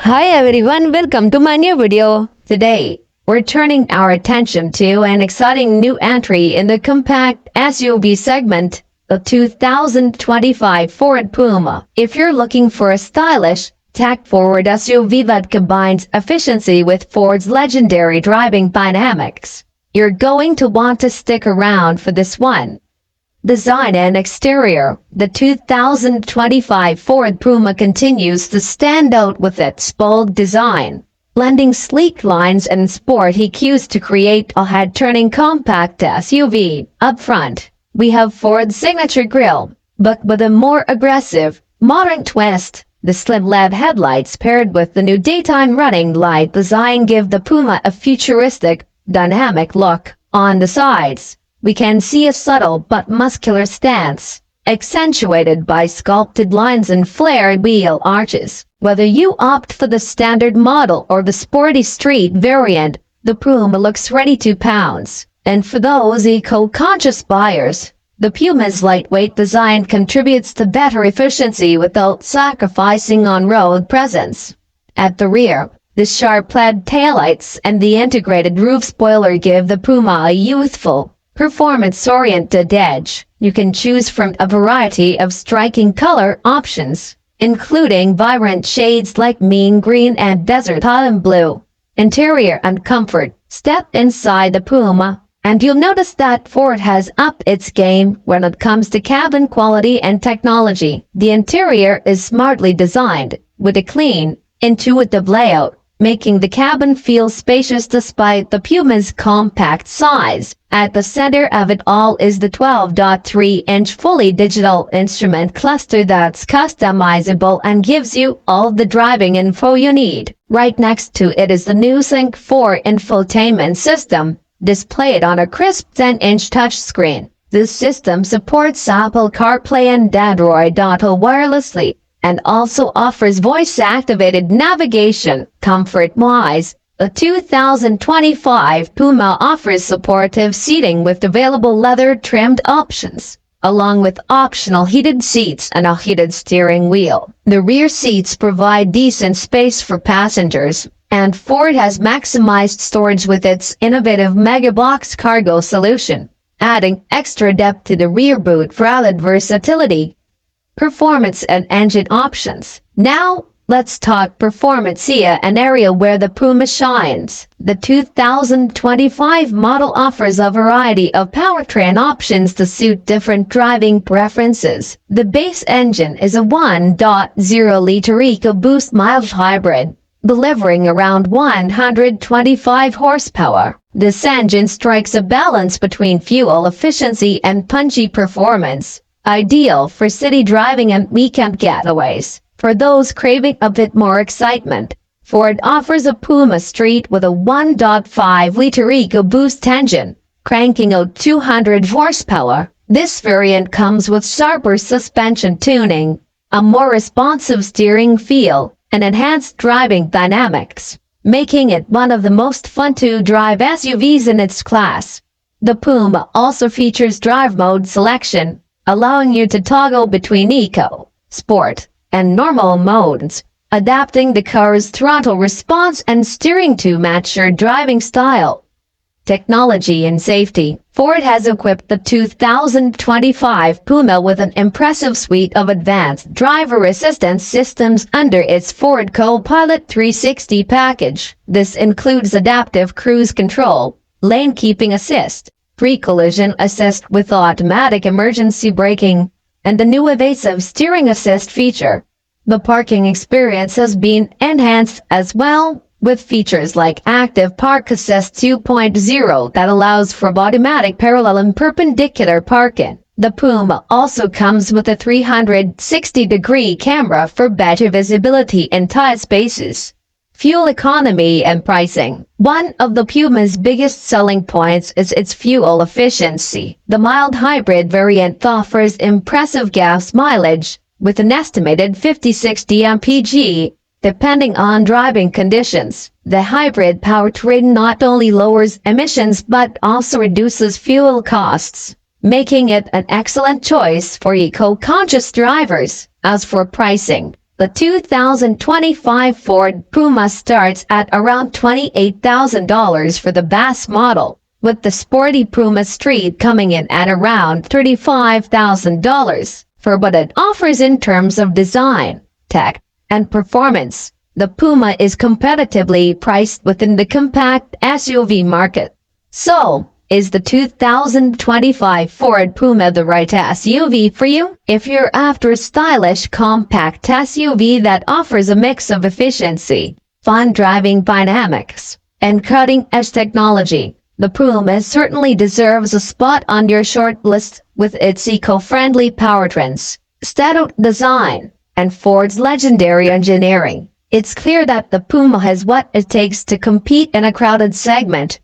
Hi everyone, welcome to my new video. Today, we're turning our attention to an exciting new entry in the compact SUV segment, the 2025 Ford Puma. If you're looking for a stylish, tech-forward SUV that combines efficiency with Ford's legendary driving dynamics, you're going to want to stick around for this one. Design and exterior. The 2025 Ford Puma continues to stand out with its bold design, blending sleek lines and sporty cues to create a head-turning compact SUV. Up front, we have Ford's signature grille, but with a more aggressive, modern twist. The slim LED headlights paired with the new daytime running light design give the Puma a futuristic, dynamic look. On the sides, we can see a subtle but muscular stance, accentuated by sculpted lines and flared wheel arches. Whether you opt for the standard model or the sporty street variant, the Puma looks ready to pounce. And for those eco-conscious buyers, the Puma's lightweight design contributes to better efficiency without sacrificing on-road presence. At the rear, the sharp LED taillights and the integrated roof spoiler give the Puma a youthful, performance-oriented edge. You can choose from a variety of striking color options, including vibrant shades like mean green and desert island blue. Interior and comfort. Step inside the Puma, and you'll notice that Ford has upped its game when it comes to cabin quality and technology. The interior is smartly designed, with a clean, intuitive layout, making the cabin feel spacious despite the Puma's compact size. At the center of it all is the 12.3-inch fully digital instrument cluster that's customizable and gives you all the driving info you need. Right next to it is the new Sync 4 infotainment system, displayed on a crisp 10-inch touchscreen. This system supports Apple CarPlay and Android Auto wirelessly, and also offers voice-activated navigation. Comfort-wise, the 2025 Puma offers supportive seating with available leather-trimmed options, along with optional heated seats and a heated steering wheel. The rear seats provide decent space for passengers, and Ford has maximized storage with its innovative Mega-Box cargo solution, adding extra depth to the rear boot for added versatility. Performance and engine options. Now, let's talk performance here, an area where the Puma shines. The 2025 model offers a variety of powertrain options to suit different driving preferences. The base engine is a 1.0-liter EcoBoost mild hybrid, delivering around 125 horsepower. This engine strikes a balance between fuel efficiency and punchy performance, ideal for city driving and weekend getaways. For those craving a bit more excitement, Ford offers a Puma Street with a 1.5-liter EcoBoost engine, cranking out 200 horsepower. This variant comes with sharper suspension tuning, a more responsive steering feel, and enhanced driving dynamics, making it one of the most fun-to-drive SUVs in its class. The Puma also features drive mode selection, allowing you to toggle between eco, sport, and normal modes, adapting the car's throttle response and steering to match your driving style. Technology and safety. Ford has equipped the 2025 Puma with an impressive suite of advanced driver assistance systems under its Ford Co-Pilot 360 package. This includes adaptive cruise control, lane keeping assist, pre-collision assist with automatic emergency braking, and the new evasive steering assist feature. The parking experience has been enhanced as well, with features like Active Park Assist 2.0 that allows for automatic parallel and perpendicular parking. The Puma also comes with a 360-degree camera for better visibility in tight spaces. Fuel economy and pricing. One of the Puma's biggest selling points is its fuel efficiency. The mild hybrid variant offers impressive gas mileage, with an estimated 50-60 mpg, depending on driving conditions. The hybrid powertrain not only lowers emissions but also reduces fuel costs, making it an excellent choice for eco-conscious drivers. As for pricing, The 2025 Ford Puma starts at around $28,000 for the base model, with the Sporty Puma Street coming in at around $35,000. For what it offers in terms of design, tech, and performance, the Puma is competitively priced within the compact SUV market. So, is the 2025 Ford Puma the right SUV for you? If you're after a stylish compact SUV that offers a mix of efficiency, fun driving dynamics, and cutting-edge technology, the Puma certainly deserves a spot on your short list. With its eco-friendly powertrains, state-of-the-art design, and Ford's legendary engineering. It's clear that the Puma has what it takes to compete in a crowded segment.